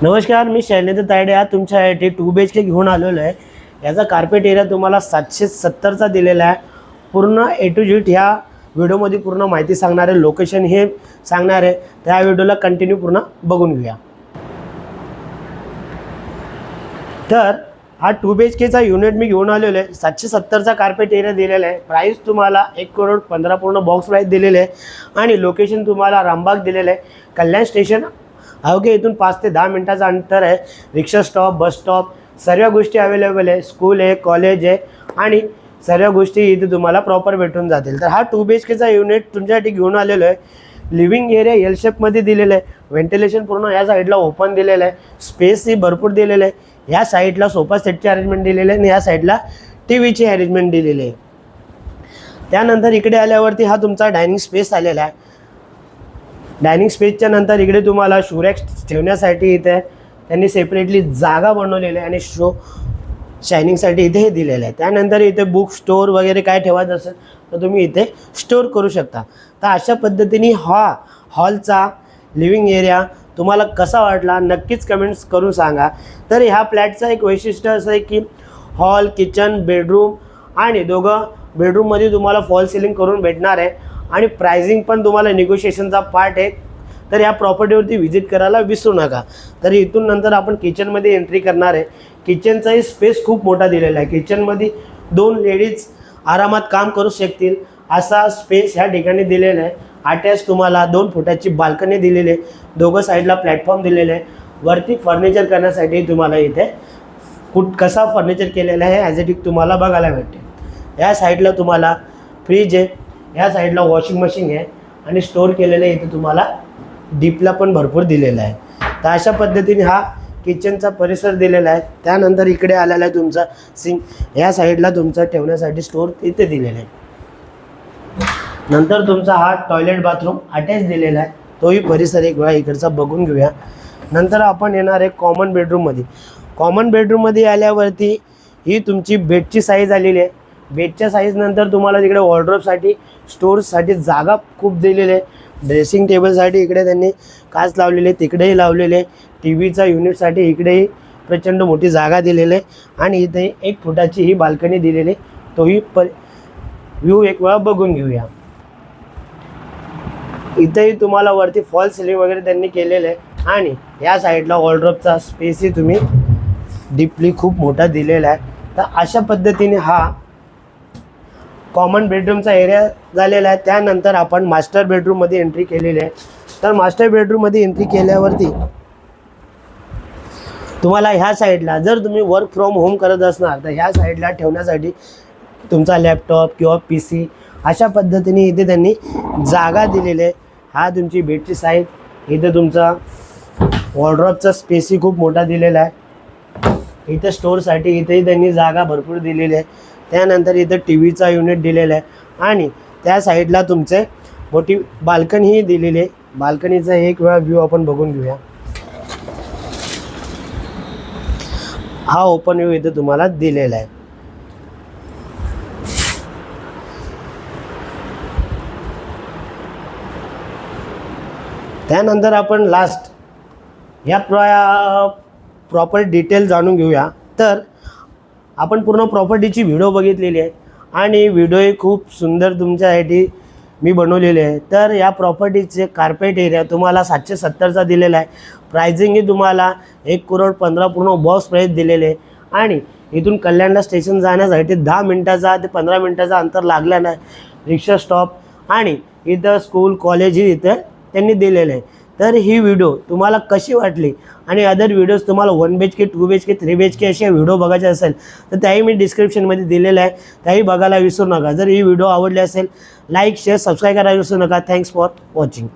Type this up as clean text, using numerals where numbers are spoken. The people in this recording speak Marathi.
नमस्कार, मी शैलेंद्र तायडे आज तुमच्यासाठी 2 BHK घेऊन आलेलो आहे। याचा कार्पेट एरिया तुम्हाला 770चा दिलेला आहे। पूर्ण ए टू झेड ह्या व्हिडिओमध्ये पूर्ण माहिती सांगणार आहे, लोकेशन हे सांगणार आहे। त्या व्हिडिओला कंटिन्यू पूर्ण बघून घेऊया। तर हा 2 BHKचा युनिट मी घेऊन आलेलो आहे। 770चा कार्पेट एरिया दिलेला आहे। प्राइस तुम्हाला 1,15,00,000 पूर्ण बॉक्स प्राइस दिलेले आहे आणि लोकेशन तुम्हाला रामबाग दिलेलं आहे। कल्याण स्टेशन अवघे इथून 5 ते 10 मिनिटाचं अंतर आहे। रिक्षा स्टॉप, बस स्टॉप सर्व गोष्टी अवेलेबल आहे। स्कूल आहे, कॉलेज आहे आणि सर्व गोष्टी इथे तुम्हाला प्रॉपर भेटून जातील। तर हा 2 BHKचा युनिट तुमच्यासाठी घेऊन आलेलो आहे। लिव्हिंग एरिया एल शेपमध्ये दिलेलं आहे। व्हेंटिलेशन पूर्ण या साईडला ओपन दिलेलं आहे। स्पेस ही भरपूर दिलेलं आहे। या साईडला सोफा सेटची अरेंजमेंट दिलेली आहे आणि या साईडला टीव्हीची अरेंजमेंट दिलेली आहे। त्यानंतर इकडे आल्यावरती हा तुमचा डायनिंग स्पेस आलेला आहे। डायनिंग स्पेसच्या नंतर इकडे तुम्हाला शूरॅक ठेवण्यासाठी इथे त्यांनी सेपरेटली जागा बनवलेली आहे आणि शो शायनिंगसाठी इथे हे दिलेलं आहे। त्यानंतर इथे बुक स्टोअर वगैरे काय ठेवायचं असेल तर तुम्ही इथे स्टोअर करू शकता। तर अशा पद्धतीने हा हॉलचा लिव्हिंग एरिया तुम्हाला कसा वाटला नक्कीच कमेंट्स करून सांगा। तर ह्या फ्लॅटचं एक वैशिष्ट्य असं आहे की हॉल, किचन, बेडरूम आणि दोघं बेडरूममध्ये तुम्हाला फॉल सिलिंग करून भेटणार आहे आणि प्राइसिंग पण तुम्हाला निगोशिएशनचा पार्ट आहे। तर या प्रॉपर्टीवरती व्हिजिट करायला विसरू नका। तर इथून नंतर आपण किचनमध्ये एंट्री करणार आहे। किचनचाही स्पेस खूप मोठा दिलेला आहे। किचनमध्ये 2 लेडीज आरामात काम करू शकतील असा स्पेस ह्या ठिकाणी दिलेला आहे। अटॅच तुम्हाला 2 फुटाची बाल्कनी दिलेली आहे। दोघं साईडला प्लॅटफॉर्म दिलेले आहे। वरती फर्निचर करण्यासाठी तुम्हाला इथे कसा फर्निचर केलेला आहे ॲज इट इज तुम्हाला बघायला भेटेल। या साईडला तुम्हाला फ्रीज आहे, या साईडला वॉशिंग मशीन आहे आणि स्टोअर केलेलं इथे तुम्हाला डीपला पण भरपूर दिलेला आहे। तर अशा पद्धतीने हा किचनचा परिसर दिलेला आहे। त्यानंतर इकडे आलेला आहे तुमचा सिंक, या साईडला तुमचा ठेवण्यासाठी स्टोअर इथे दिलेला आहे। नंतर तुमचा हा टॉयलेट बाथरूम अटॅच दिलेला आहे। तोही परिसर एक वेळा इकडचा बघून घेऊया। नंतर आपण येणार आहे कॉमन बेडरूममध्ये। कॉमन बेडरूममध्ये आल्यावरती ही तुमची बेडची साईज आलेली आहे। बेडच्या साईज नंतर तुम्हाला तिकडे वॉर्डरोबसाठी स्टोअरसाठी जागा खूप दिलेली आहे। ड्रेसिंग टेबलसाठी इकडे त्यांनी काच लावलेले, तिकडेही लावलेले। टीव्हीचा युनिटसाठी इकडेही प्रचंड मोठी जागा दिलेली आहे आणि इथे 1 फुटाची ही बाल्कनी दिलेली। तोही व्ह्यू एक वेळा बघून घेऊया। इथेही तुम्हाला वरती फॉल सिलिंग वगैरे त्यांनी केलेलं आहे आणि या साईडला वॉर्डरोबचा स्पेसही तुम्ही डीपली खूप मोठा दिलेला आहे। तर अशा पद्धतीने हा कॉमन बेडरूमचा एरिया झालेला आहे। त्यानंतर आपण मास्टर बेडरूममध्ये एंट्री केलेली आहे। तर मास्टर बेडरूममध्ये एंट्री केल्यावरती तुम्हाला ह्या साईडला जर तुम्ही वर्क फ्रॉम होम करत असणार तर ह्या साईडला ठेवण्यासाठी तुमचा लॅपटॉप किंवा PC अशा पद्धतीने इथे त्यांनी जागा दिलेली आहे। हा तुमची बेडची साईज, इथे तुमचा वॉर्डरोबचा स्पेसही खूप मोठा दिलेला आहे। इथे स्टोअरसाठी इथेही त्यांनी जागा भरपूर दिलेली आहे। त्यानंतर इथं टीव्हीचा युनिट दिलेला आहे आणि त्या साईडला तुमचे मोठी बाल्कनीही दिलेली आहे। बाल्कनीचा एक वेळा व्ह्यू आपण बघून घेऊया। हा ओपन व्ह्यू इथे तुम्हाला दिलेला आहे। त्यानंतर आपण लास्ट या प्रॉपर डिटेल जाणून घेऊया। तर आपण पूर्ण प्रॉपर्टीची व्हिडिओ बघितलेली आहे आणि व्हिडिओही खूप सुंदर तुमच्यासाठी मी बनवलेले आहे। तर या प्रॉपर्टीचे कार्पेट एरिया तुम्हाला 770चा दिलेला आहे। प्राइसिंगही तुम्हाला 1,15,00,000 पूर्ण बॉक्स प्राईस दिलेले आहे आणि इथून कल्याणला स्टेशन जाण्यासाठी 10 मिनिटाचा ते 15 मिनिटाचा अंतर लागला नाही। रिक्षा स्टॉप आणि इथं स्कूल, कॉलेजही इथं त्यांनी दिलेलं आहे। तर ही व्हिडिओ तुम्हाला कशी वाटली आणि अदर व्हिडिओज तुम्हाला 1 BHK, 2 BHK, 3 BHK असे व्हिडिओ बघायचे असेल तर त्याही मी डिस्क्रिप्शनमध्ये दिलेलं आहे, त्याही बघायला विसरू नका। जर ही व्हिडिओ आवडली असेल लाईक, शेअर, सबस्क्राईब करायला विसरू नका। Thanks for watching.